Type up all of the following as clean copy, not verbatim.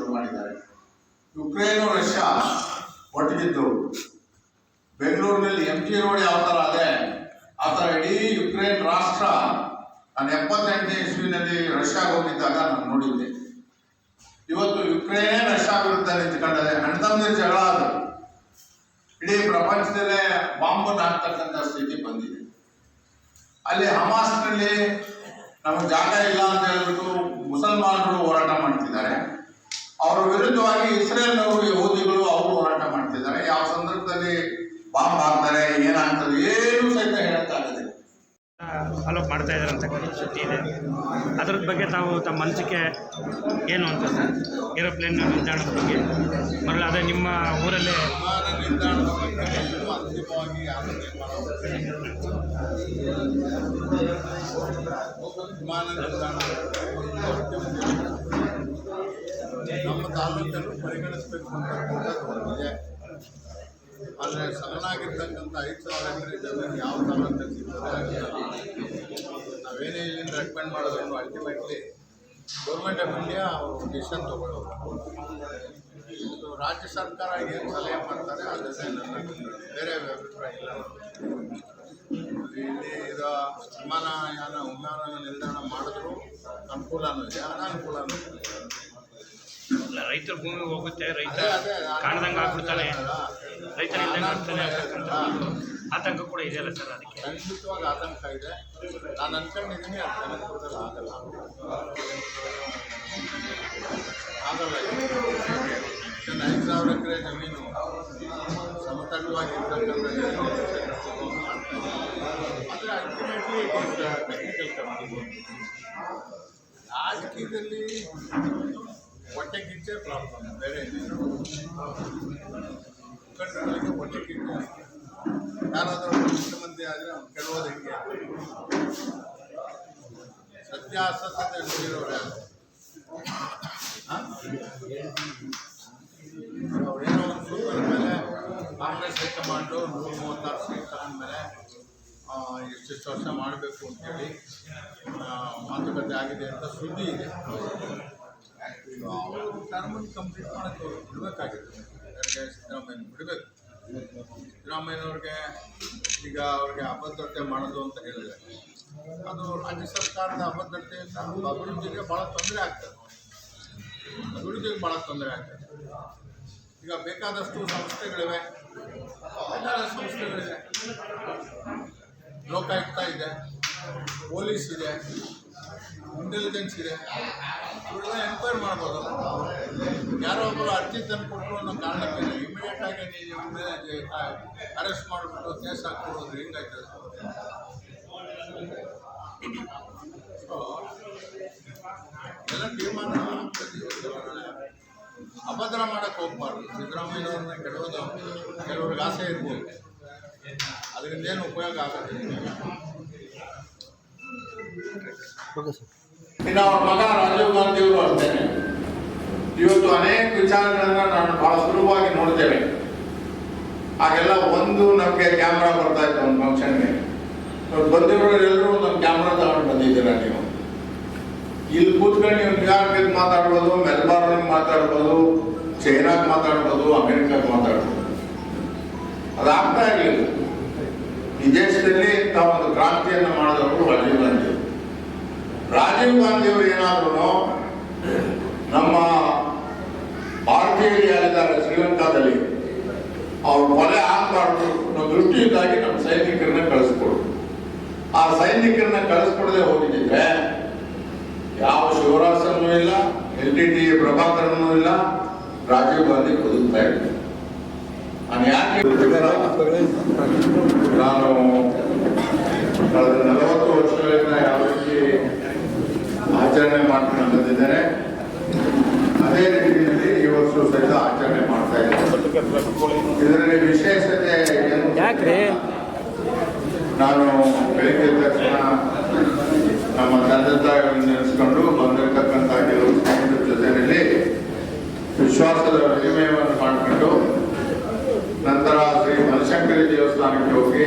ಶುರು ಮಾಡಿದ್ದಾರೆ. ಯುಕ್ರೇನು ರಷ್ಯಾ ಒಟ್ಟಿಗಿದ್ದು ಬೆಂಗಳೂರಿನಲ್ಲಿ MG ರೋಡ್ ಯಾವ ಥರ ಅದೇ ಆ ಥರ ಇಡೀ ಯುಕ್ರೇನ್ ರಾಷ್ಟ್ರ ನಾನು 78ನೇ ಇಸ್ವಿನಲ್ಲಿ ರಷ್ಯಾಗೆ ಹೋಗಿದ್ದಾಗ ನಾನು ನೋಡಿದ್ದೆ. ಇವತ್ತು ಯುಕ್ರೇನೇ ರಷ್ಯಾ ವಿರುದ್ಧ ನಿಂತ್ಕೊಂಡದೆ. ಅಣ್ಣತಮ್ಮಂದಿರ ಜಗಳ ಅದು ಇಡೀ ಪ್ರಪಂಚದಲ್ಲೇ ಬಾಂಬನ್ನು ಹಾಕ್ತಕ್ಕಂಥ ಸ್ಥಿತಿ ಬಂದಿದೆ. ಅಲ್ಲಿ ಹಮಾಸ್ನಲ್ಲಿ ನಮಗೆ ಜಾಗ ಇಲ್ಲ ಅಂತ ಹೇಳ್ಬಿಟ್ಟು ಮುಸಲ್ಮಾನರು ಹೋರಾಟ ಮಾಡ್ತಿದ್ದಾರೆ. ಅವರ ವಿರುದ್ಧವಾಗಿ ಇಸ್ರೇಲ್ನವರು ಯಹೂದಿಗಳು ಅವರು ಹೋರಾಟ ಮಾಡ್ತಿದ್ದಾರೆ. ಯಾವ ಸಂದರ್ಭದಲ್ಲಿ ಬಾಂಬ್ ಹಾಕ್ತಾರೆ, ಏನಾಗ್ತದೆ ಏನು ಸಹಿತ ಹೇಳಕ್ಕಾಗದೆ ಫಾಲೋ ಮಾಡ್ತಾ ಇದ್ದಾರೆ ಅಂತಕ್ಕಂಥ ಸುದ್ದಿ ಇದೆ. ಅದ್ರ ಬಗ್ಗೆ ತಾವು ತಮ್ಮ ಮನಸ್ಸಿಗೆ ಏನು ಅಂತ ಸರ್, ಏರೋಪ್ಲೇನ್ ನಿಲ್ದಾಣದ ಬಗ್ಗೆ ಮರಳಿ ಅದೇ ನಿಮ್ಮ ಊರಲ್ಲೇ ವಿಮಾನ ನಿಲ್ದಾಣದ ಬಗ್ಗೆ ಅಂತಿಮವಾಗಿ ವಿಮಾನ ನಿಲ್ದಾಣ ನಮ್ಮ ತಾಲೂಕನ್ನು ಪರಿಗಣಿಸಬೇಕು ಅಂತಕ್ಕಂಥದ್ದು. ಆದರೆ ಸಣ್ಣಾಗಿರ್ತಕ್ಕಂಥ 5,000 ಎಕರೆ ಜಮೀನು ಯಾವ ತಾಲೂಕಲ್ಲಿ ಸಿಗ್ತದೆ ನಾವೇನೇ ಇಲ್ಲಿಂದ ರೆಕಮೆಂಡ್ ಮಾಡೋದನ್ನು ಅಲ್ಟಿಮೇಟ್ಲಿ ಗೌರ್ಮೆಂಟ್ ಆಫ್ ಇಂಡಿಯಾ ಅವರು ಡಿಸಿಷನ್ ತಗೊಳ್ಳೋರು. ರಾಜ್ಯ ಸರ್ಕಾರ ಏನು ಸಲಹೆ ಮಾಡ್ತಾರೆ ಅದೇ ನನ್ನ ಬೇರೆ ಅಭಿಪ್ರಾಯ ಇಲ್ಲ. ಇಲ್ಲಿ ಇದು ವಿಮಾನ ನಿಲ್ದಾಣ ಮಾಡಿದ್ರು ಅನುಕೂಲನೂ ಇದೆ, ಅನಾನುಕೂಲನೂ ಇದೆ. ರೈತರ ಭೂಮಿ ಹೋಗುತ್ತೆ, ರೈತ ಕಾಣ್ದಂಗೆ ಆಗ್ಬಿಡ್ತಾನೆ, ರೈತನಿಂದ ಆತಂಕ ಕೂಡ ಇದೆಯಲ್ಲ ಸರ್? ಅದಕ್ಕೆ ಖಂಡಿತವಾಗಿ ಆತಂಕ ಇದೆ. ನಾನು ಅನ್ಕೊಂಡಿದ್ದೀನಿ ಅದು ಕನಕಪುರದಲ್ಲಿ ಆಗಲ್ಲ. 5,000 ಎಕರೆ ಜಮೀನು ಸಮತಟ್ಟವಾಗಿ ಇರ್ತಕ್ಕಂಥ ಆದರೆ ಅಲ್ಟಿಮೇಟ್ಲಿ ಟೆಕ್ನಿಕಲ್ ಕಮಿಟಿ ರಾಜಕೀಯದಲ್ಲಿ ಹೊಟ್ಟೆ ಕಿಚ್ಚೆ ಪ್ರಾಬ್ಲಮ್, ಬೇರೆ ಮುಖಂಡಗಳಿಗೆ ಹೊಟ್ಟೆ ಕಿಚ್ಚೆ. ಯಾರಾದರೂ ಮುಖ್ಯಮಂತ್ರಿ ಆದರೆ ಅವ್ನು ಕೆಡೋದು ಹೆಂಗೆ? ಸತ್ಯಾಸತ್ಯತೆ ನೋಡಿರೋರು ಯಾರು? ಅವ್ರೇನೋ ಒಂದು ಸೂಪರ್ ಮೇಲೆ ಕಾಂಗ್ರೆಸ್ ಹೈಕಮಾಂಡು 136 ಸೀಟ್ ತಗೊಂಡ್ಮೇಲೆ ಎಷ್ಟೆಷ್ಟು ವರ್ಷ ಮಾಡಬೇಕು ಅಂತೇಳಿ ಮಾತುಕತೆ ಆಗಿದೆ ಅಂತ ಸುದ್ದಿ ಇದೆ. ಅವರು ಟರ್ಮನ್ನು ಕಂಪ್ಲೀಟ್ ಮಾಡೋಕ್ಕೆ ಅವರು ಬಿಡಬೇಕಾಗಿತ್ತು. ಸಿದ್ದರಾಮಯ್ಯ ಬಿಡಬೇಕು. ಸಿದ್ದರಾಮಯ್ಯನವ್ರಿಗೆ ಈಗ ಅವ್ರಿಗೆ ಅಭದ್ರತೆ ಮಾಡೋದು ಅಂತ ಹೇಳಿದೆ. ಅದು ರಾಜ್ಯ ಸರ್ಕಾರದ ಅಭದ್ರತೆಯಿಂದ ಅಭಿವೃದ್ಧಿಗೆ ಭಾಳ ತೊಂದರೆ ಆಗ್ತದೆ. ಈಗ ಬೇಕಾದಷ್ಟು ಸಂಸ್ಥೆಗಳಿವೆ, ಲೋಕಾಯುಕ್ತ ಇದೆ, ಪೊಲೀಸ್ ಇದೆ, ಇಂಟೆಲಿಜೆನ್ಸ್ ಇದೆ. ಇವೆಲ್ಲ ಎನ್ಕ್ವೈರಿ ಮಾಡ್ಬೋದು. ಯಾರೋ ಒಬ್ಬರು ಅರ್ಜಿ ತಂದು ಕೊಟ್ಟರು ಅನ್ನೋ ಕಾರಣಕ್ಕೆ ಇಮಿಡಿಯೇಟಾಗಿ ನೀವು ಅರೆಸ್ಟ್ ಮಾಡಿಬಿಟ್ಟು ಕೇಸ್ ಹಾಕ್ಬಿಡೋದು ಹೆಂಗಾಯ್ತದೆ? ಸೊ ಎಲ್ಲ ತೀರ್ಮಾನ ಅಭದ್ರ ಮಾಡೋಕ್ಕೆ ಹೋಗ್ಬಾರ್ದು. ಸಿದ್ದರಾಮಯ್ಯವ್ರನ್ನ ಕೆಡೋದು ಕೆಲವ್ರಿಗೆ ಆಸೆ ಇರ್ಬೋದು, ಅದರಿಂದ ಏನು ಉಪಯೋಗ ಆಗೋದಿಲ್ಲ. ಇನ್ನು ಅವ್ರ ಮಗ ರಾಜೀವ್ ಗಾಂಧಿಯವರು ಅಷ್ಟೇನೆ. ಇವತ್ತು ಅನೇಕ ವಿಚಾರಗಳನ್ನ ನಾನು ಬಹಳ ಸುಲಭವಾಗಿ ನೋಡ್ತೇವೆ. ಆಗೆಲ್ಲ ಒಂದು ನಮಗೆ ಕ್ಯಾಮ್ರಾ ಬರ್ತಾ ಇತ್ತು ಒಂದು ಫಂಕ್ಷನ್ಗೆ. ಬಂದಿರೋರೆಲ್ಲರೂ ಒಂದೊಂದು ಕ್ಯಾಮ್ರಾ ತಗೊಂಡು ಬಂದಿದ್ದೀರ. ನೀವು ಇಲ್ಲಿ ಕೂತ್ಕೊಂಡು ನೀವು ನ್ಯೂಯಾರ್ಕಿಗೆ ಮಾತಾಡ್ಬೋದು, ಮೆಲ್ಬಾರ್ನಿಗೆ ಮಾತಾಡ್ಬೋದು, ಚೈನಾಗೆ ಮಾತಾಡ್ಬೋದು, ಅಮೆರಿಕಕ್ಕೆ ಮಾತಾಡ್ಬೋದು. ಅದಾಗ್ತಾ ಇರಲಿಲ್ಲ. ಈ ದೇಶದಲ್ಲಿ ತಾವೊಂದು ಕ್ರಾಂತಿಯನ್ನು ಮಾಡಿದವರು ರಾಜೀವ್ ಗಾಂಧಿಯವರು ಏನಾದರೂ ನಮ್ಮ ಭಾರತೀಯರು ಯಾರಿದ್ದಾರೆ ಶ್ರೀಲಂಕಾದಲ್ಲಿ ಅವ್ರು ಕೊಲೆ ಆಗಬಾರ್ದು ಅನ್ನೋ ದೃಷ್ಟಿಯಿಂದಾಗಿ ನಮ್ಮ ಸೈನಿಕರನ್ನ ಕಳಿಸ್ಕೊಡು. ಆ ಸೈನಿಕರನ್ನ ಕಳಿಸ್ಕೊಡದೆ ಹೋಗಿದ್ದಿದ್ರೆ ಯಾವ ಶಿವರಾಸನೂ ಇಲ್ಲ, LTT ಪ್ರಭಾಕರನೂ ಇಲ್ಲ, ರಾಜೀವ್ ಗಾಂಧಿ ಬದುಕ್ತಾ ಇದ್ದಾರೆ. ನಾನು ಯಾಕೆ ನಾನು ಕಳೆದ 40 ವರ್ಷಗಳಿಂದ ಯಾವ ರೀತಿ ಆಚರಣೆ ಮಾಡ್ಕೊಂಡು ಬಂದಿದ್ದೇನೆ ಅದೇ ರೀತಿಯಲ್ಲಿ ಈ ವರ್ಷ ಸಹಿತ ಆಚರಣೆ ಮಾಡ್ತಾ ಇದ್ದೇನೆ. ಇದರಲ್ಲಿ ವಿಶೇಷತೆ ಏನು? ನಾನು ಬೆಳಿಗ್ಗೆ ತಕ್ಷಣ ನಮ್ಮ ತಂದೆ ತಾಯಿಗಳನ್ನು ನೆನೆಸ್ಕೊಂಡು ಬಂದಿರತಕ್ಕಂಥ ಕೆಲವು ಸ್ನೇಹಿತರ ಜೊತೆಯಲ್ಲಿ ವಿಶ್ವಾಸದ ವಿನಿಮಯವನ್ನು ಮಾಡಿಕೊಂಡು ನಂತರ ಶ್ರೀ ಬನಶಂಕರಿ ದೇವಸ್ಥಾನಕ್ಕೆ ಹೋಗಿ,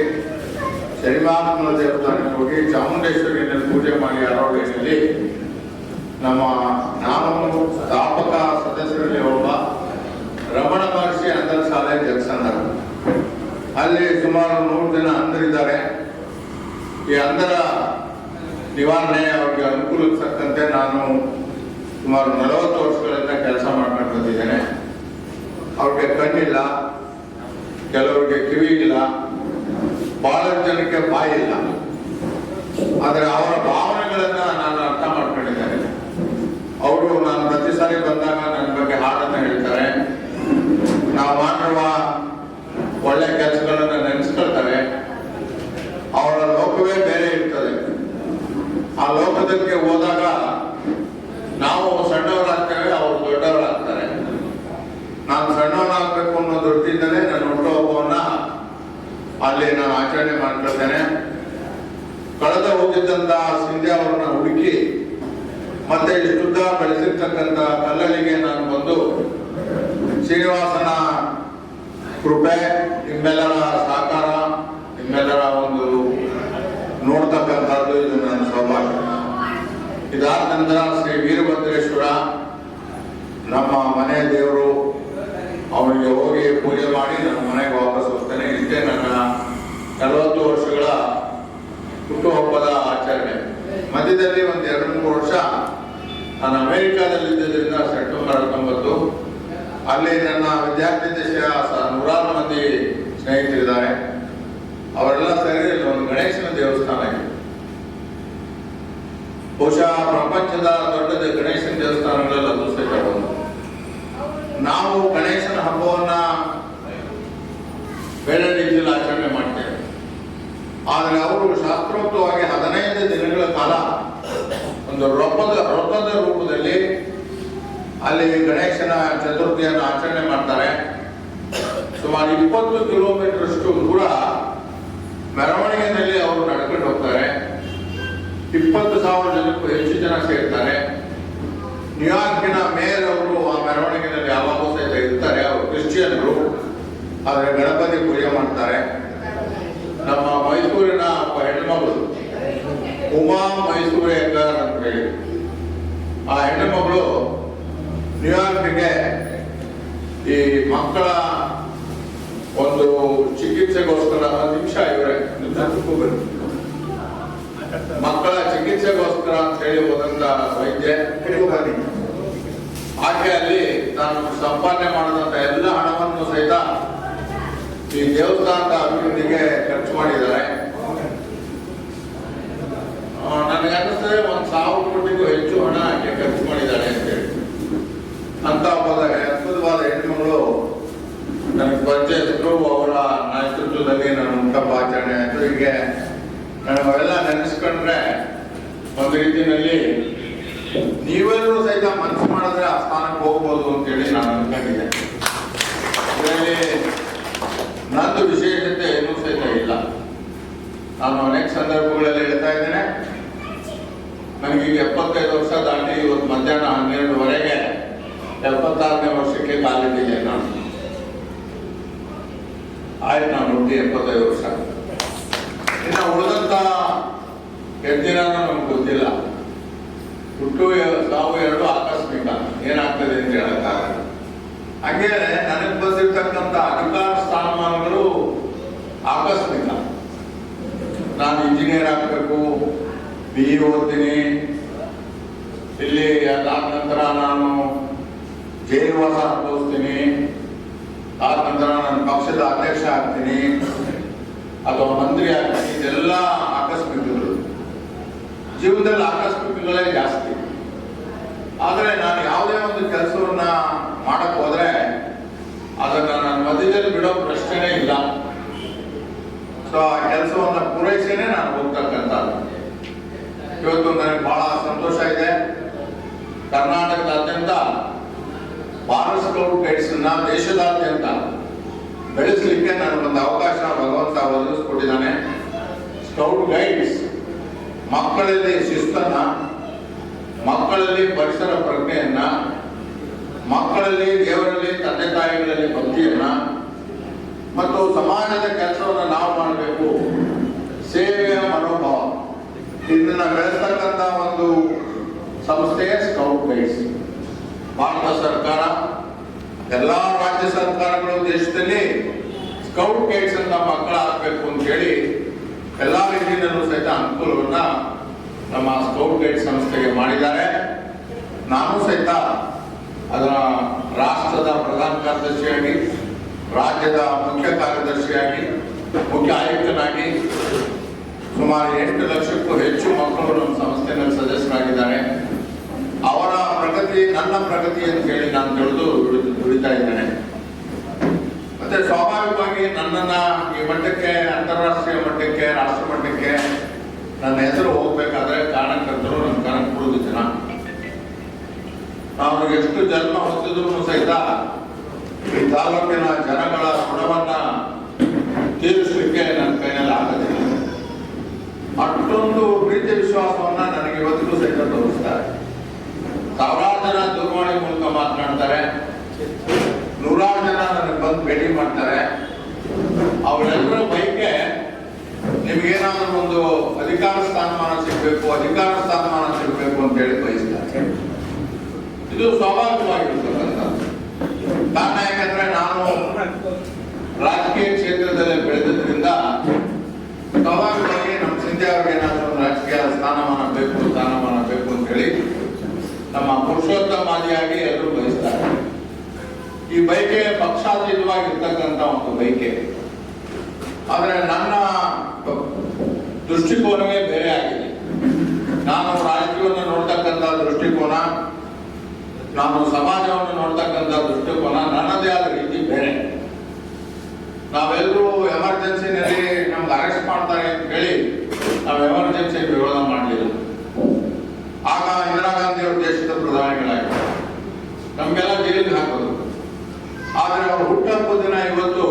ಶನಿಮಹಾತ್ಮನ ದೇವಸ್ಥಾನಕ್ಕೆ ಹೋಗಿ, ಚಾಮುಂಡೇಶ್ವರಿಯಲ್ಲಿ ಪೂಜೆ ಮಾಡಿ ಅರವಳಿನಲ್ಲಿ ನಾನು ಸ್ಥಾಪಕ ಸದಸ್ಯರಲ್ಲಿ ಅಲ್ಲಿ ಸುಮಾರು 100 ಜನ ಅಂಧರಿದ್ದಾರೆ. ಈ ಅಂಧರ ನಿವಾರಣೆ ಅವ್ರಿಗೆ ಅನುಕೂಲಕ್ಕೆ ತಕ್ಕಂತೆ ನಾನು ಸುಮಾರು 40 ವರ್ಷಗಳಿಂದ ಕೆಲಸ ಮಾಡ್ಕೊಂಡು ಬಂದಿದ್ದೇನೆ. ಅವ್ರಿಗೆ ಕಣ್ಣಿಲ್ಲ, ಕೆಲವರಿಗೆ ಕಿವಿ ಇಲ್ಲ, ಬಹಳಷ್ಟು ಜನಕ್ಕೆ ಬಾಯಿ ಇಲ್ಲ. ಆದರೆ ಅವರ ಭಾವನೆಗಳನ್ನ ನಾನು ಅರ್ಥ ಮಾಡ್ಕೊಂಡಿದ್ದೇನೆ. ಅವರು ನಾನು ಪ್ರತಿ ಸಾರಿ ಬಂದಾಗ ನನ್ನ ಬಗ್ಗೆ ಹಾಡನ್ನು ಹೇಳ್ತಾರೆ, ನಾವು ಮಾಡಿರುವ ಒಳ್ಳೆ ಕೆಲಸಗಳನ್ನ ನೆನೆಸ್ಕೊಳ್ತಾರೆ. ಅವರ ಲೋಕವೇ ಬೇರೆ ಇರ್ತದೆ. ಆ ಲೋಕದಕ್ಕೆ ಹೋದಾಗ ನಾವು ಸಣ್ಣವರಾಗ್ತೇವೆ, ಅವರು ದೊಡ್ಡವರಾಗ್ತಾರೆ. ನಾನು ಸಣ್ಣವರಾಗಬೇಕು ಅನ್ನೋ ದೃಷ್ಟಿಯಿಂದಲೇ ನನ್ನ ಹುಟ್ಟುಹಬ್ಬವನ್ನ ಅಲ್ಲಿ ನಾನು ಆಚರಣೆ ಮಾಡ್ಕೊಳ್ತೇನೆ. ಕಳೆದ ಹೋಗಿದ್ದಂತ ಸಿಂಧ್ಯಾ ಅವರನ್ನ ಹುಡುಕಿ ಮತ್ತೆ ಇಷ್ಟುದ್ದ ಬೆಳೆಸಿರ್ತಕ್ಕಂಥ ಕಲ್ಲಳಿಗೆ ನಾನು ಬಂದು ಶ್ರೀನಿವಾಸನ ಕೃಪೆ, ನಿಮ್ಮೆಲ್ಲರ ಸಹಕಾರ, ನಿಮ್ಮೆಲ್ಲರ ಒಂದು ನೋಡ್ತಕ್ಕಂಥದ್ದು ಇದು ನನ್ನ ಸೌಭಾಗ್ಯ. ಇದಾದ ನಂತರ ಶ್ರೀ ವೀರಭದ್ರೇಶ್ವರ ನಮ್ಮ ಮನೆ ದೇವರು, ಅವನಿಗೆ ಹೋಗಿ ಪೂಜೆ ಮಾಡಿ ನನ್ನ ಮನೆಗೆ ವಾಪಸ್ ಹೋಗ್ತೇನೆ. ಇಷ್ಟೇ ನನ್ನ 40 ವರ್ಷಗಳ ಹುಟ್ಟುಹಬ್ಬದ ಆಚರಣೆ. ಮಧ್ಯದಲ್ಲಿ ಒಂದು 2-3 ವರ್ಷ ನಾನು ಅಮೆರಿಕಾದಲ್ಲಿದ್ದರಿಂದ ಸೆಪ್ಟೆಂಬರ್ 19 ಅಲ್ಲಿ ನನ್ನ ವಿದ್ಯಾರ್ಥಿ ದಶೆಯ 100 ಮಂದಿ ಸ್ನೇಹಿತರಿದ್ದಾರೆ. ಅವರೆಲ್ಲ ಸೇರಿ ಒಂದು ಗಣೇಶನ ದೇವಸ್ಥಾನ ಇದೆ. ಬಹುಶಃ ಪ್ರಪಂಚದ ದೊಡ್ಡದ ಗಣೇಶನ ದೇವಸ್ಥಾನಗಳೆಲ್ಲ ಅದು ಸಹಿತ ಒಂದು. ನಾವು ಗಣೇಶನ ಹಬ್ಬವನ್ನ ಬೇರೆ ರೀತಿಯಲ್ಲಿ ಆಚರಣೆ ಮಾಡ್ತೇವೆ. ಆದರೆ ಅವರು ಶಾಸ್ತ್ರೋಕ್ತವಾಗಿ 15 ದಿನಗಳ ಕಾಲ ಒಂದು ರಥದ ರೂಪದಲ್ಲಿ ಅಲ್ಲಿ ಗಣೇಶನ ಚತುರ್ಥಿಯನ್ನು ಆಚರಣೆ ಮಾಡ್ತಾರೆ. ಸುಮಾರು 20 ಕಿಲೋಮೀಟರ್ ಅಷ್ಟು ದೂರ ಮೆರವಣಿಗೆಯಲ್ಲಿ ಅವರು ನಡ್ಕೊಂಡು ಹೋಗ್ತಾರೆ. 20,000 ಜನಕ್ಕೂ ಹೆಚ್ಚು ಜನ ಸೇರ್ತಾರೆ. ನ್ಯೂಯಾರ್ಕಿನ ಮೇಯರ್ ಅವರು ಆ ಮೆರವಣಿಗೆಯಲ್ಲಿ ಯಾವಾಗೂ ಸಹಿತ ಇರ್ತಾರೆ. ಅವರು ಕ್ರಿಶ್ಚಿಯನ್ರು, ಆದರೆ ಗಣಪತಿ ಪೂಜೆ ಮಾಡ್ತಾರೆ. ನಮ್ಮ ಮೈಸೂರಿನ ಒಬ್ಬ ಹೆಣ್ಣುಮಗಳು ಉಮಾ ಮೈಸೂರೇಕರ್ ಅಂತ ಹೇಳಿ, ಆ ಹೆಣ್ಣುಮಗಳು ನ್ಯೂಯಾರ್ಕ್ಗೆ ಈ ಮಕ್ಕಳ ಒಂದು ಚಿಕಿತ್ಸೆಗೋಸ್ಕರ ನಿಮಿಷ ಇವರೇ ಮಕ್ಕಳ ಚಿಕಿತ್ಸೆಗೋಸ್ಕರ ಅಂತ ಹೇಳಿ ಹೋದಂತ ವೈದ್ಯ ಆಕೆ ಅಲ್ಲಿ ತಾನು ಸಂಪಾದನೆ ಮಾಡಿದಂತ ಎಲ್ಲ ಹಣವನ್ನು ಸಹಿತ ಈ ದೇವಸ್ಥಾನದ ಅಭಿವೃದ್ಧಿಗೆ ಖರ್ಚು ಮಾಡಿದ್ದಾರೆ. ನನಗೆ ಅನಿಸ್ತದೆ 1,000 ಕೋಟಿಗೂ ಹೆಚ್ಚು ಹಣ ಆಕೆ ಖರ್ಚು ಮಾಡಿದ್ದಾಳೆ ಅಂತೇಳಿ. ಅಂತ ಒಬ್ಬ ಅದ್ಭುತವಾದ ಹೆಣ್ಣುಮಗಳು ನನಗೆ ಪರಿಚಯಿಸಿದ್ರು. ಅವರ ನೇತೃತ್ವದಲ್ಲಿ ನನ್ನ ಹುಟ್ಟುಹಬ್ಬ ಆಚರಣೆ ಆಯಿತು. ಹೀಗೆ ನಾವೆಲ್ಲ ನೆನೆಸ್ಕೊಂಡ್ರೆ ಒಂದು ರೀತಿಯಲ್ಲಿ ನೀವೆಲ್ಲರೂ ಸಹಿತ ಮನಸ್ಸು ಮಾಡಿದ್ರೆ ಆ ಸ್ಥಾನಕ್ಕೆ ಹೋಗ್ಬೋದು ಅಂತೇಳಿ ನಾನು ಅನ್ಕೊಂಡಿದ್ದೆ. ಇದರಲ್ಲಿ ನಂದು ವಿಶೇಷತೆ ಏನೂ ಸಹಿತ ಇಲ್ಲ. ನಾನು ಅನೇಕ ಸಂದರ್ಭಗಳಲ್ಲಿ ಹೇಳ್ತಾ ಇದ್ದೇನೆ, ನನಗೀಗ 75 ವರ್ಷ ದಾಟಿ ಇವತ್ತು ಮಧ್ಯಾಹ್ನ 12ವರೆಗೆ 76ನೇ ವರ್ಷಕ್ಕೆ ಕಾಲಿಟ್ಟಿದ್ದೆ. ನಾನು ಆಯ್ತು, ನಾನು ಹುಟ್ಟಿ 75 ವರ್ಷ. ಇನ್ನು ಉಳಿದಂತ ದಿನ ನಮ್ಗೆ ಗೊತ್ತಿಲ್ಲ. ಹುಟ್ಟು ಸಾವು ಎರಡು ಆಕಸ್ಮಿಕ, ಏನಾಗ್ತದೆ ಅಂತ ಹೇಳಕ್ಕಾಗಲ್ಲ. ಹಾಗೆ ನನಗೆ ಬಂದಿರ್ತಕ್ಕಂಥ ಅಧಿಕಾರ ಸ್ಥಾನಮಾನಗಳು ಆಕಸ್ಮಿಕ. ನಾನು ಇಂಜಿನಿಯರ್ ಆಗಬೇಕು, BE ಓದ್ತೀನಿ, ಇಲ್ಲಿ ಅದಾದ ನಂತರ ನಾನು ಜೈಲುವಾಸ ಅನುಭವಿಸ್ತೀನಿ, ಆದ ನಂತರ ನಾನು ಪಕ್ಷದ ಅಧ್ಯಕ್ಷ ಆಗ್ತೀನಿ ಅಥವಾ ಮಂತ್ರಿ ಆಗ್ತೀನಿ. ಇದೆಲ್ಲ ಆಕಸ್ಮಿಕಗಳು. ಜೀವನದಲ್ಲಿ ಆಕಸ್ಮಿಕಗಳೇ ಜಾಸ್ತಿ. ಆದರೆ ನಾನು ಯಾವುದೇ ಒಂದು ಕೆಲಸವನ್ನ ಮಾಡಕ್ ಹೋದ್ರೆ ಅದನ್ನ ನನ್ನ ಮಧ್ಯದಲ್ಲಿ ಬಿಡೋ ಪ್ರಶ್ನೆನೇ ಇಲ್ಲ. ಸೊ ಆ ಕೆಲಸವನ್ನ ಪೂರೈಸಿನೇ ನಾನು ಹೋಗ್ತಕ್ಕಂಥದ್ದು. ಇವತ್ತು ನನಗೆ ಬಹಳ ಸಂತೋಷ ಇದೆ. ಕರ್ನಾಟಕದಾದ್ಯಂತ ಭಾರತ್ ಸ್ಕೌಟ್ ಗೈಡ್ಸ್ ಅನ್ನ ದೇಶದಾದ್ಯಂತ ಬೆಳೆಸಲಿಕ್ಕೆ ನನಗೊಂದು ಅವಕಾಶ ಭಗವಂತ ಒದಗಿಸ್ಕೊಟ್ಟಿದ್ದಾನೆ. ಸ್ಕೌಟ್ ಗೈಡ್ಸ್ ಮಕ್ಕಳಲ್ಲಿ ಶಿಸ್ತನ್ನ, ಮಕ್ಕಳಲ್ಲಿ ಪರಿಸರ ಪ್ರಜ್ಞೆಯನ್ನ, ಮಕ್ಕಳಲ್ಲಿ ದೇವರಲ್ಲಿ ತಂದೆ ತಾಯಿಗಳಲ್ಲಿ ಭಕ್ತಿಯನ್ನ ಮತ್ತು ಸಮಾಜದ ಕೆಲಸವನ್ನು ನಾವು ಮಾಡಬೇಕು, ಸೇವೆಯ ಮನೋಭಾವ, ಇದನ್ನ ಬೆಳೆಸ್ತಕ್ಕಂಥ ಒಂದು ಸಂಸ್ಥೆಯೇ ಸ್ಕೌಟ್ ಗೈಡ್ಸ್. ಭಾರತ ಸರ್ಕಾರ, ಎಲ್ಲ ರಾಜ್ಯ ಸರ್ಕಾರಗಳು ದೇಶದಲ್ಲಿ ಸ್ಕೌಟ್ ಗೈಡ್ಸ್ ಅಂತ ಮಕ್ಕಳಾಗಬೇಕು ಅಂತ ಹೇಳಿ ಎಲ್ಲ ರೀತಿಯಲ್ಲೂ ಸಹಿತ ಅನುಕೂಲವನ್ನ ನಮ್ಮ ಸ್ಕೌಟ್ ಗೈಡ್ ಸಂಸ್ಥೆಗೆ ಮಾಡಿದ್ದಾರೆ. ನಾನು ಸಹಿತ ಅದರ ರಾಷ್ಟ್ರದ ಪ್ರಧಾನ ಕಾರ್ಯದರ್ಶಿಯಾಗಿ, ರಾಜ್ಯದ ಮುಖ್ಯ ಕಾರ್ಯದರ್ಶಿಯಾಗಿ, ಮುಖ್ಯ ಆಯುಕ್ತನಾಗಿ ಸುಮಾರು 8 ಲಕ್ಷಕ್ಕೂ ಹೆಚ್ಚು ಮಕ್ಕಳು ನಮ್ಮ ಸಂಸ್ಥೆಯಲ್ಲಿ ಸದಸ್ಯರಾಗಿದ್ದಾರೆ. ಅವರ ಪ್ರಗತಿ ನನ್ನ ಪ್ರಗತಿ ಅಂತ ಹೇಳಿ ನಾನು ತಿಳಿದು ದುಡಿತಾ ಇದ್ದೇನೆ. ಮತ್ತೆ ಸ್ವಾಭಾವಿಕವಾಗಿ ನನ್ನನ್ನ ಈ ಮಟ್ಟಕ್ಕೆ, ಅಂತಾರಾಷ್ಟ್ರೀಯ ಮಟ್ಟಕ್ಕೆ, ರಾಷ್ಟ್ರ ಮಟ್ಟಕ್ಕೆ ನನ್ನ ಹೆಸರು ಹೋಗ್ಬೇಕಾದ್ರೆ ಕಾರಣಕರ್ತರು ನಮ್ಮ ಕನಕಪುರದ ಜನ. ನಾವು ಎಷ್ಟು ಜನ್ಮ ಹೊತ್ತಿದ್ರು ಸಹಿತ ಈ ತಾಲೂಕಿನ ಜನಗಳ ಋಣವನ್ನ ತೀರಿಸಲಿಕ್ಕೆ ನನ್ನ ಕೈಯಲ್ಲಿ ಆಗೋದಿಲ್ಲ. ಅಷ್ಟೊಂದು ಪ್ರೀತಿ ವಿಶ್ವಾಸವನ್ನ ನನಗೆ ಇವತ್ತಿಗೂ ಸಹಿತ ತೋರಿಸ್ತಾರೆ. ಸಾವಿರಾರು ಜನ ದೂರವಾಣಿ ಮೂಲಕ ಮಾತನಾಡ್ತಾರೆ, ನೂರಾರು ಜನ ನನಗೆ ಬಂದು ಭೇಟಿ ಮಾಡ್ತಾರೆ. ಅವರೆಲ್ಲರ ಬೈಕೆ ನಿಮ್ಗೇನಾದ್ರೂ ಒಂದು ಅಧಿಕಾರ ಸ್ಥಾನಮಾನ ಸಿಗಬೇಕು ಅಂತ ಹೇಳಿ ಬಯಸ್ತಾರೆ. ಇದು ಸ್ವಾಭಾವಿಕವಾಗಿರ್ತಕ್ಕಂಥ ಕಾರಣ. ಯಾಕಂದ್ರೆ ನಾನು ರಾಜಕೀಯ ಕ್ಷೇತ್ರದಲ್ಲಿ ಬೆಳೆದ್ರಿಂದ ಸ್ವಾಭಾವಿಕವಾಗಿ ನಮ್ಮ ಸಿಂಧೆ ಅವ್ರಿಗೆ ಏನಾದರೂ ಒಂದು ರಾಜಕೀಯ ಸ್ಥಾನಮಾನ ಬೇಕು ಅಂತ ಹೇಳಿ ನಮ್ಮ ಪುರುಷೋತ್ತಮಾದಿಯಾಗಿ ಎಲ್ಲರೂ ಬಯಸ್ತಾರೆ. ಈ ಬೈಕೆ ಪಕ್ಷಾತೀತವಾಗಿರ್ತಕ್ಕಂಥ ಒಂದು ಬೈಕೆ. ಆದ್ರೆ ನನ್ನ ದೃಷ್ಟಿಕೋನವೇ ಬೇರೆ ಆಗಿದೆ. ನಾನು ರಾಜಕೀಯವನ್ನು ನೋಡ್ತಕ್ಕಂಥ ದೃಷ್ಟಿಕೋನ, ನಾನು ಸಮಾಜವನ್ನು ನೋಡ್ತಕ್ಕಂಥ ದೃಷ್ಟಿಕೋನ ನನ್ನದೇ ಆದ ರೀತಿ ಬೇರೆ. ನಾವೆಲ್ಲರೂ ಎಮರ್ಜೆನ್ಸಿನಲ್ಲಿ ನಮ್ಗೆ ಅರೆಸ್ಟ್ ಮಾಡ್ತಾರೆ ಅಂತ ಹೇಳಿ ನಾವು ಎಮರ್ಜೆನ್ಸಿ ವಿರೋಧ ಮಾಡಲಿಲ್ಲ. ಆಗ ಇಂದಿರಾ ಗಾಂಧಿ ಅವರು ದೇಶದ ಪ್ರಧಾನಿಗಳಾಗಿದ್ದರು, ನಮ್ಗೆಲ್ಲ ಜೈಲಿಗೆ ಹಾಕೋದು. ಆದ್ರೆ ಅವ್ರ ಹುಟ್ಟಹಬ್ಬ ದಿನ ಇವತ್ತು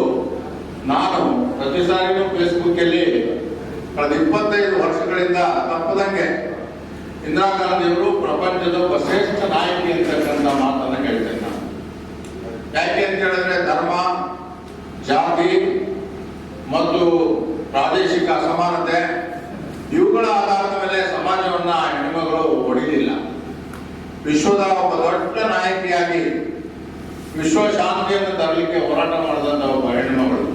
ನಾನು ಪ್ರತಿ ಸಾರಿನೂ ಫೇಸ್ಬುಕ್ ಅಲ್ಲಿ ಕಳೆದ 25 ವರ್ಷಗಳಿಂದ ತಪ್ಪದಂಗೆ ಇಂದಿರಾ ಗಾಂಧಿ ಅವರು ಪ್ರಪಂಚದ ಶ್ರೇಷ್ಠ ನಾಯಕಿ ಅಂತಕ್ಕಂಥ ಮಾತನ್ನ ಹೇಳ್ತೇನೆ ನಾನು. ಯಾಕೆ ಅಂತ ಹೇಳಿದ್ರೆ ಧರ್ಮ, ಜಾತಿ ಮತ್ತು ಪ್ರಾದೇಶಿಕ ಅಸಮಾನತೆ ಇವುಗಳ ಆಧಾರದ ಮೇಲೆ ಸಮಾಜವನ್ನ ಹೆಣ್ಮಗಳು ಒಡೆಯಲಿಲ್ಲ. ವಿಶ್ವದ ಒಬ್ಬ ದೊಡ್ಡ ನಾಯಕಿಯಾಗಿ ವಿಶ್ವ ಶಾಂತಿಯನ್ನು ತರಲಿಕ್ಕೆ ಹೋರಾಟ ಮಾಡಿದಂತ ಒಬ್ಬ ಹೆಣ್ಮಗಳು.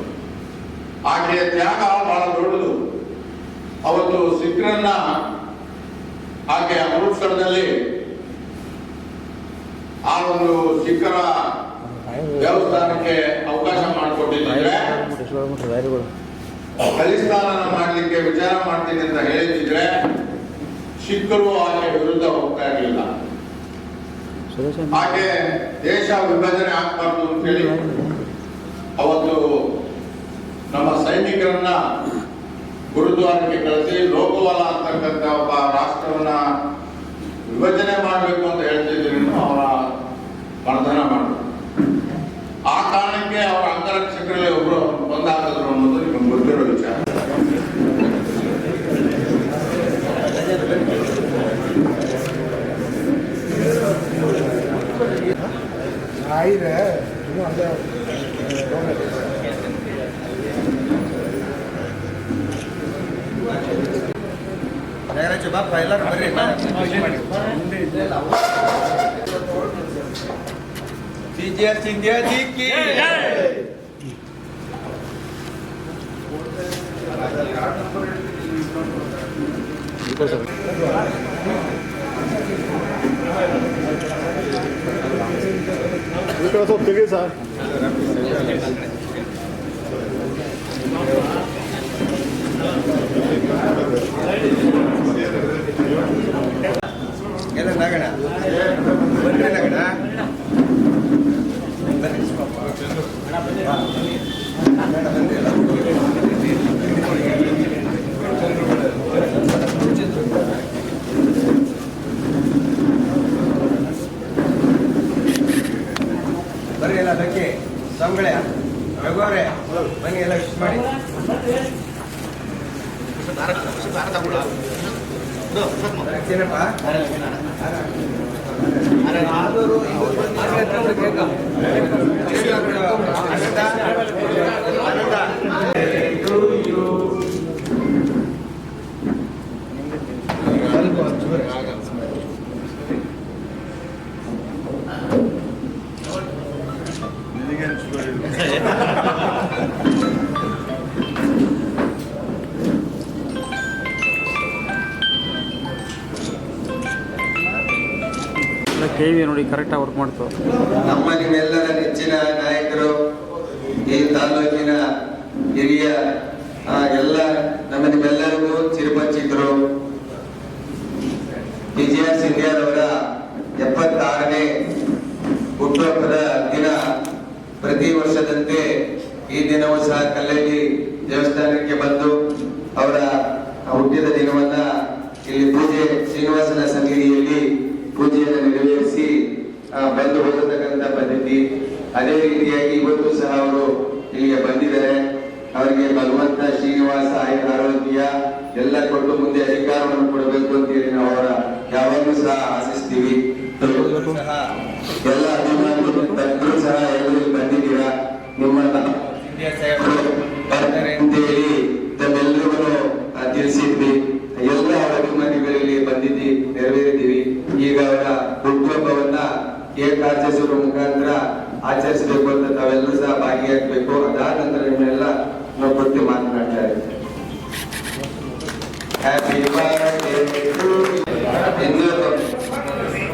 ಆಕೆಯ ತ್ಯಾಗ ಬಹಳ ದೊಡ್ಡದು. ಅವತ್ತು ಸಿಖ್ರನ್ನ ಆಕೆ ಅಮೃತ್ಸರದಲ್ಲಿ ಆ ಒಂದು ಸಿಖ್ಖರ ದೇವಸ್ಥಾನಕ್ಕೆ ಅವಕಾಶ ಮಾಡಿಕೊಟ್ಟಿದ್ರೆ, ಖಲಿಸ್ತಾನ ಮಾಡ್ಲಿಕ್ಕೆ ವಿಚಾರ ಮಾಡ್ತೀನಿ ಅಂತ ಹೇಳಿದ್ರೆ ಸಿಖ್ಖರು ಆಕೆ ವಿರುದ್ಧ ಹೋಗ್ತಾ ಇರಲಿಲ್ಲ. ಆಕೆ ದೇಶ ವಿಭಜನೆ ಆಗ್ಬಾರ್ದು ಅಂತ ಹೇಳಿ ಅವತ್ತು ನಮ್ಮ ಸೈನಿಕರನ್ನ ಗುರುದ್ವಾರಕ್ಕೆ ಕಳಿಸಿ ಲೋಕವಾಲ ಅಂತಕ್ಕಂಥ ಒಬ್ಬ ರಾಷ್ಟ್ರವನ್ನ ವಿಭಜನೆ ಮಾಡಬೇಕು ಅಂತ ಹೇಳ್ತಿದ್ರು. ಅವರ ಮರ್ದನ ಮಾಡಿದ್ರು. ಆ ಕಾರಣಕ್ಕೆ ಅವರ ಅಂಗರಕ್ಷಕರಲ್ಲಿ ಒಬ್ರು ಬಂದಾಕಿದ್ರು ಅನ್ನೋದು ನಿಮಗೆ ಗೊತ್ತಿರೋ ವಿಚಾರ. सिंधिया जी की सब देखिए सर नगण बंद्रे नगण ಬರ್ರಿ ಎಲ್ಲ ಅದಕ್ಕೆ ಸಂಬಳ ರಘುವರೇ ಬನ್ನಿ ಎಲ್ಲ ವಿಶ್ ಮಾಡಿ ಏನಪ್ಪ ಕೆ ವಿ ನೋಡಿ ಕರೆಕ್ಟಾಗಿ ವರ್ಕ್ ಮಾಡ್ತು. ನಮ್ಮ ನಿಮ್ಮೆಲ್ಲರ ನೆಚ್ಚಿನ ನಾಯಕರು, ಈ ತಾಲೂಕಿನ ಹಿರಿಯ ಎಲ್ಲ ನಿಮ್ಮೆಲ್ಲರಿಗೂ ಚಿರಪರಿಚಿತರು, ವಿಜಯ ಸಿಂಧ್ಯಾರವರ 76ನೇ ಹುಟ್ಟುಹಬ್ಬದ ದಿನ ಪ್ರತಿ ವರ್ಷದಂತೆ ಈ ದಿನವೂ ಸಹ ಕಲ್ಲಳ್ಳಿ ದೇವಸ್ಥಾನಕ್ಕೆ ಬಂದು ಅವರ ಹುಟ್ಟಿದ ದಿನವನ್ನ ಇಲ್ಲಿ ಪೂಜೆ ಶ್ರೀನಿವಾಸನ ಸನ್ನಿಧಿಯಲ್ಲಿ ಪೂಜೆಯನ್ನು ನೆರವೇರಿಸಿ ಬಂದು ಹೋಗತಕ್ಕಂಥ ಪದ್ಧತಿ. ಅದೇ ರೀತಿಯಾಗಿ ಇವತ್ತು ಸಹ ಅವರು ಇಲ್ಲಿಗೆ ಬಂದಿದ್ದಾರೆ. ಅವರಿಗೆ ಭಗವಂತ ಶ್ರೀನಿವಾಸ ಆರೋಗ್ಯ ಎಲ್ಲ ಕೊಟ್ಟು ಮುಂದೆ ಅಧಿಕಾರವನ್ನು ಕೊಡಬೇಕು ಅಂತೇಳಿ ನಾವು ಅವರ ಯಾವಾಗಲೂ ಸಹ ಆಶಿಸ್ತೀವಿ. ಎಲ್ಲ ಅಭಿಮಾನಿಗಳು ಭಕ್ತರು ಸಹ ಎಲ್ಲರೂ ಬಂದಿದ್ದೀರಾ. ನಿಮ್ಮ ಬರ್ತಾರೆ ಅಂತೇಳಿ ತಮ್ಮೆಲ್ಲರಿಗೂ ತಿಳಿಸಿದ್ವಿ. ಎಲ್ಲ ಅಭಿಮಾನಿಗಳಲ್ಲಿ ಬಂದಿದ್ದಿ ನೆರವೇರಿದ್ದೀವಿ. ಈಗ ಅವರ ಹುಟ್ಟುಹಬ್ಬವನ್ನ ಕೇಕ್ ಆಚರಿಸುವ ಮುಖಾಂತರ ಆಚರಿಸಬೇಕು ಅಂತ ತಾವೆಲ್ಲರೂ ಸಹ ಭಾಗಿಯಾಗಬೇಕು. ಅದಾದ ನಂತರ ನಿಮ್ಮೆಲ್ಲ ನಾವು ಕೊಟ್ಟು ಮಾತನಾಡ್ತಾ ಇದ್ದೀವಿ. Happy birthday to you.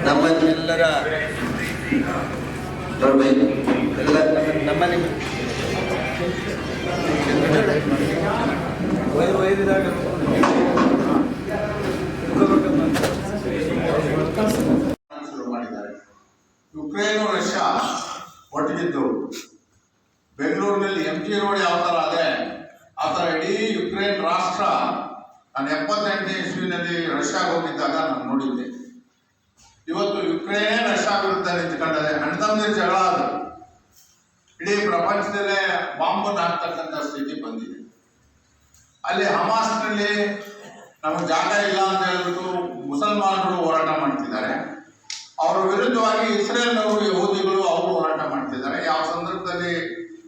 ನಮ್ಮೆಲ್ಲರ ಎಲ್ಲ ನಮ್ಮ ಶುರು ಮಾಡಿದ್ದಾರೆ. ಯುಕ್ರೇನು ರಷ್ಯಾ ಒಟ್ಟಿಗಿದ್ದು ಬೆಂಗಳೂರಿನಲ್ಲಿ MG ರೋಡ್ ಯಾವ ತರ ಅದೇ ಆ ತರ ಇಡೀ ಯುಕ್ರೇನ್ ರಾಷ್ಟ್ರ ನಾನು 78ನೇ ಇಸ್ವಿನಲ್ಲಿ ರಷ್ಯಾಗೆ ಹೋಗಿದ್ದಾಗ ನಾನು ನೋಡಿದ್ದೆ. ಇವತ್ತು ಯುಕ್ರೇನೇ ರಷ್ಯಾ ವಿರುದ್ಧ ನಿಂತ್ಕೊಂಡದೆ. ಅಣ್ಣತಮ್ಮಂದಿರ ಜಗಳ ಅದು ಇಡೀ ಪ್ರಪಂಚದಲ್ಲೇ ಬಾಂಬನ್ನು ಹಾಕ್ತಕ್ಕಂಥ ಸ್ಥಿತಿ ಬಂದಿದೆ. ಅಲ್ಲಿ ಹಮಾಸ್ನಲ್ಲಿ ನಮಗೆ ಜಾಗ ಇಲ್ಲ ಅಂತ ಹೇಳ್ಬಿಟ್ಟು ಮುಸಲ್ಮಾನರು ಹೋರಾಟ ಮಾಡ್ತಿದ್ದಾರೆ. ಅವರ ವಿರುದ್ಧವಾಗಿ ಇಸ್ರೇಲ್ನವರು ಯಹೂದಿಗಳು ಅವರು ಹೋರಾಟ ಮಾಡ್ತಿದ್ದಾರೆ. ಯಾವ ಸಂದರ್ಭದಲ್ಲಿ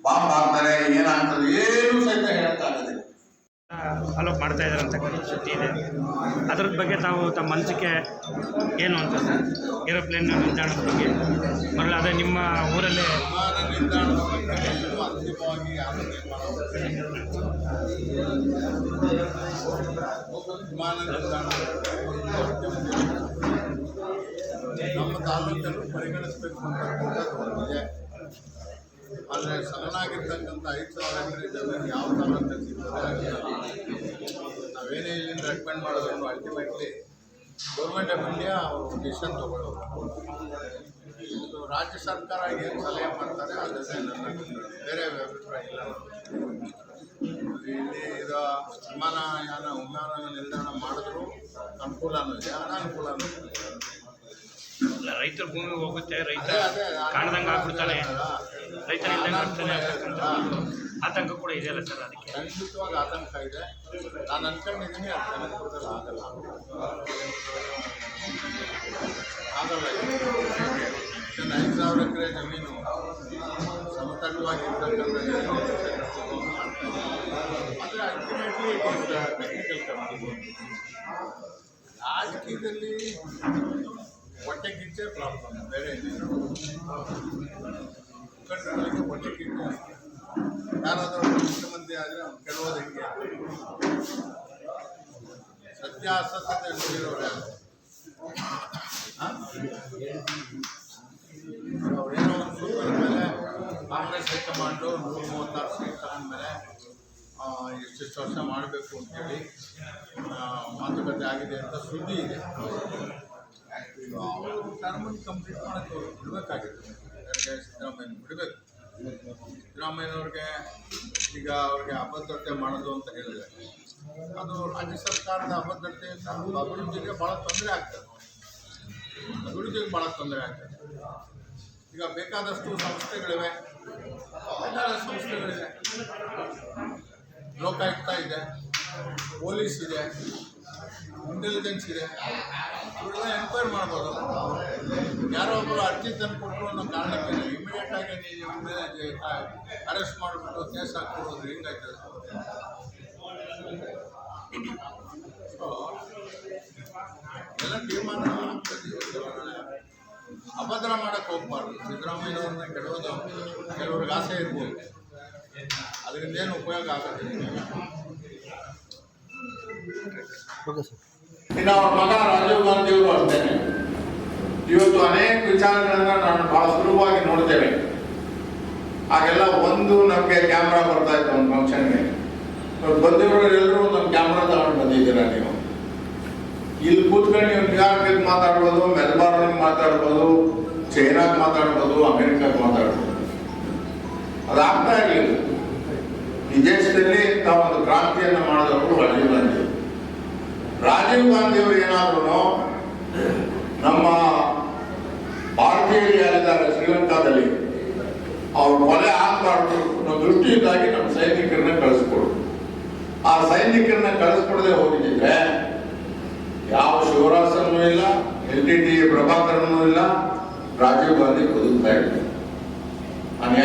ಬಾಂಬ್ ಹಾಕ್ತಾರೆ, ಏನಾಗ್ತದೆ ಏನು ಸಹಿತ ಹೇಳಕ್ಕಾಗದೆ ಅಲೋಪ್ ಮಾಡ್ತಾ ಇದ್ದಾರೆ ಅಂತಕ್ಕಂಥ ಸುದ್ದಿ ಇದೆ. ಅದ್ರ ಬಗ್ಗೆ ತಾವು ತಮ್ಮ ಮನಸ್ಸಿಗೆ ಏನು ಅಂತ ಸರ್? ಏರೋಪ್ಲೇನ್ ನಿಲ್ದಾಣದ ಬಗ್ಗೆ ಮರಳಿ ಅದೇ ನಿಮ್ಮ ಊರಲ್ಲೇ ವಿಮಾನ ನಿಲ್ದಾಣದ ಬಗ್ಗೆ ಅಂತಿಮವಾಗಿ ಯಾರು ವಿಮಾನ ನಿಲ್ದಾಣ ನಮ್ಮ ತಾಲೂಕಲ್ಲೂ ಪರಿಗಣಿಸಬೇಕು ಅಂತಕ್ಕಂಥದ್ದು ಒಂದಿದೆ. ಆದರೆ ಸಡನ್ನಾಗಿರ್ತಕ್ಕಂಥ 5,000 ಎಕರೆ ಜಮೀನು ಯಾವ ತಾಲೂಕಲ್ಲಿ ಸಿಗ್ತದೆ ನಾವೇನೇ ಇಲ್ಲಿಂದ ರೆಕಮೆಂಡ್ ಮಾಡೋದನ್ನು ಅಲ್ಟಿಮೇಟ್ಲಿ ಗೌರ್ಮೆಂಟ್ ಆಫ್ ಇಂಡಿಯಾ ಅವರು ಡಿಸಿಷನ್ ತಗೊಳ್ಳೋರು. ರಾಜ್ಯ ಸರ್ಕಾರ ಏನು ಸಲಹೆ ಮಾಡ್ತಾರೆ ಅದನ್ನೇ ನನ್ನ ಬೇರೆ ಅಭಿಪ್ರಾಯ ಇಲ್ಲ. ಇಲ್ಲಿ ಇದು ವಿಮಾನ ನಿಲ್ದಾಣ ಮಾಡಿದ್ರು ಅನುಕೂಲನೂ ಇದೆ, ಅನಾನುಕೂಲನೂ ಇದೆ. ರೈತರ ಭೂಮಿಗೆ ಹೋಗುತ್ತೆ, ರೈತ ಕಾಣ್ದಂಗೆ ಆಗ್ಬಿಡ್ತಾನೆ, ರೈತನಿಂದ ಆಗ್ತಾನೆ ಆತಂಕ ಕೂಡ ಇದೆಯಲ್ಲ ಸರ್? ಅದಕ್ಕೆ ಖಂಡಿತವಾಗಿ ಆತಂಕ ಇದೆ. ನಾನು ಅನ್ಕೊಂಡಿದ್ದೀನಿ ಅದು ಕನಕಪುರದಲ್ಲಿ ಆಗಲ್ಲ. ಯಾಕಂದ್ರೆ 5,000 ಎಕರೆ ಜಮೀನು ಸಮತಟ್ಟವಾಗಿ ಇರ್ತಕ್ಕಂಥ ಆದರೆ ಅಲ್ಟಿಮೇಟ್ಲಿ ಟೆಕ್ನಿಕಲ್ ಕಮಿಟಿ ರಾಜಕೀಯದಲ್ಲಿ ಹೊಟ್ಟೆ ಕಿಚ್ಚೆ ಪ್ರಾಬ್ಲಮ್, ಬೇರೆ ಮುಖಂಡಗಳಿಗೆ ಹೊಟ್ಟೆ ಕಿಚ್ಚು. ಯಾರಾದರೂ ಮುಖ್ಯಮಂತ್ರಿ ಆದರೆ ಅವ್ನು ಕೆಡೋದು ಹೆಂಗೆ? ಸತ್ಯಾಸತ್ಯತೆ ನೋಡಿರೋರೆ ಅವ್ರೇನೋ ಒಂದು ಸೂಪರ್ ಮೇಲೆ ಕಾಂಗ್ರೆಸ್ ಹೈಕಮಾಂಡು 136 ಸೀಟ್ ತಗೊಂಡ್ಮೇಲೆ ಎಷ್ಟೆಷ್ಟು ವರ್ಷ ಮಾಡಬೇಕು ಅಂತೇಳಿ ಮಾತುಕತೆ ಆಗಿದೆ ಅಂತ ಸುದ್ದಿ ಇದೆ. ಅವರು ಟರ್ಮನ್ನು ಕಂಪ್ಲೀಟ್ ಮಾಡೋಕ್ಕೆ ಅವ್ರು ಬಿಡಬೇಕಾಗಿತ್ತು. ಸಿದ್ದರಾಮಯ್ಯ ಬಿಡಬೇಕು. ಸಿದ್ದರಾಮಯ್ಯನವ್ರಿಗೆ ಈಗ ಅವ್ರಿಗೆ ಅಭದ್ರತೆ ಮಾಡೋದು ಅಂತ ಹೇಳಿದ್ರೆ ಅದು ರಾಜ್ಯ ಸರ್ಕಾರದ ಅಭದ್ರತೆಯಿಂದ ಅಭಿವೃದ್ಧಿಗೆ ಭಾಳ ತೊಂದರೆ ಆಗ್ತದೆ. ಈಗ ಬೇಕಾದಷ್ಟು ಸಂಸ್ಥೆಗಳಿವೆ, ಸಂಸ್ಥೆಗಳಿವೆ, ಲೋಕಾಯುಕ್ತ ಇದೆ, ಪೊಲೀಸ್ ಇದೆ, ಇಂಟೆಲಿಜೆನ್ಸ್ ಇದೆ. ಇವರೆಲ್ಲ ಎನ್ಕ್ವೈರಿ ಮಾಡ್ಬೋದು. ಯಾರೋ ಒಬ್ಬರು ಅರ್ಜಿ ತಂದು ಕೊಟ್ಟರು ಅನ್ನೋ ಕಾರಣಕ್ಕೆ ಇಮಿಡಿಯೇಟಾಗಿ ನೀವು ಅರೆಸ್ಟ್ ಮಾಡಿಬಿಟ್ಟು ಕೇಸ್ ಹಾಕ್ಬಿಡೋದು ಹೆಂಗಾಯ್ತದೆ? ಎಲ್ಲ ತೀರ್ಮಾನ ಅಭದ್ರ ಮಾಡಕ್ಕೆ ಹೋಗ್ಬಾರ್ದು. ಸಿದ್ದರಾಮಯ್ಯನವ್ರನ್ನ ಕೆಡೋದು ಕೆಲವ್ರಿಗೆ ಆಸೆ ಇರ್ಬೋದು, ಅದರಿಂದ ಏನು ಉಪಯೋಗ ಆಗೋದಿಲ್ಲ. ಇನ್ನು ಅವ್ರ ಮಗ ರಾಜೀವ್ ಗಾಂಧಿಯವರು ಅಷ್ಟೇ ಇವತ್ತು ಅನೇಕ ವಿಚಾರಗಳನ್ನ ನಾನು ಬಹಳ ಸುಲಭವಾಗಿ ನೋಡ್ತೇವೆ. ಹಾಗೆಲ್ಲ ಒಂದು ನಮಗೆ ಕ್ಯಾಮ್ರಾ ಬರ್ತಾ ಇತ್ತು ಒಂದು ಫಂಕ್ಷನ್ಗೆ. ಬಂದಿರೋರೆಲ್ಲರೂ ಒಂದು ಕ್ಯಾಮ್ರಾ ತಗೊಂಡು ಬಂದಿದ್ದೀರಾ ನೀವು. ಇಲ್ಲಿ ಕೂತ್ಕೊಂಡು ನೀವು ನ್ಯೂಯಾರ್ಕಿಗೆ ಮಾತಾಡ್ಬೋದು, ಮೆಲ್ಬಾರ್ನಿಗೆ ಮಾತಾಡ್ಬೋದು, ಚೈನಾಗೆ ಮಾತಾಡ್ಬೋದು, ಅಮೆರಿಕಕ್ಕೆ ಮಾತಾಡ್ಬೋದು. ಅದಾಗ್ತಾ ಇರಲಿಲ್ಲ. ಈ ದೇಶದಲ್ಲಿ ಇಂಥ ಒಂದು ಕ್ರಾಂತಿಯನ್ನು ಮಾಡಿದವರು ರಾಜೀವ್ ಗಾಂಧಿ. ರಾಜೀವ್ ಗಾಂಧಿ ಅವರು ಏನಾದ್ರು ನಮ್ಮ ಭಾರತೀಯರು ಯಾರಿದ್ದಾರೆ ಶ್ರೀಲಂಕಾದಲ್ಲಿ ಅವ್ರು ಕೊಲೆ ಆಗ್ಬಾರ್ದು ಅನ್ನೋ ದೃಷ್ಟಿಯಿಂದಾಗಿ ನಮ್ಮ ಸೈನಿಕರನ್ನ ಕಳಿಸ್ಕೊಡು. ಆ ಸೈನಿಕರನ್ನ ಕಳಿಸ್ಕೊಡದೆ ಹೋಗಿದ್ದಿದ್ರೆ ಯಾವ ಶಿವರಾಸನೂ ಇಲ್ಲ, LTT ಪ್ರಭಾಕರನೂ ಇಲ್ಲ, ರಾಜೀವ್ ಗಾಂಧಿ ಬದುಕ್ತಾ ಇದ್ರು. ನಾನು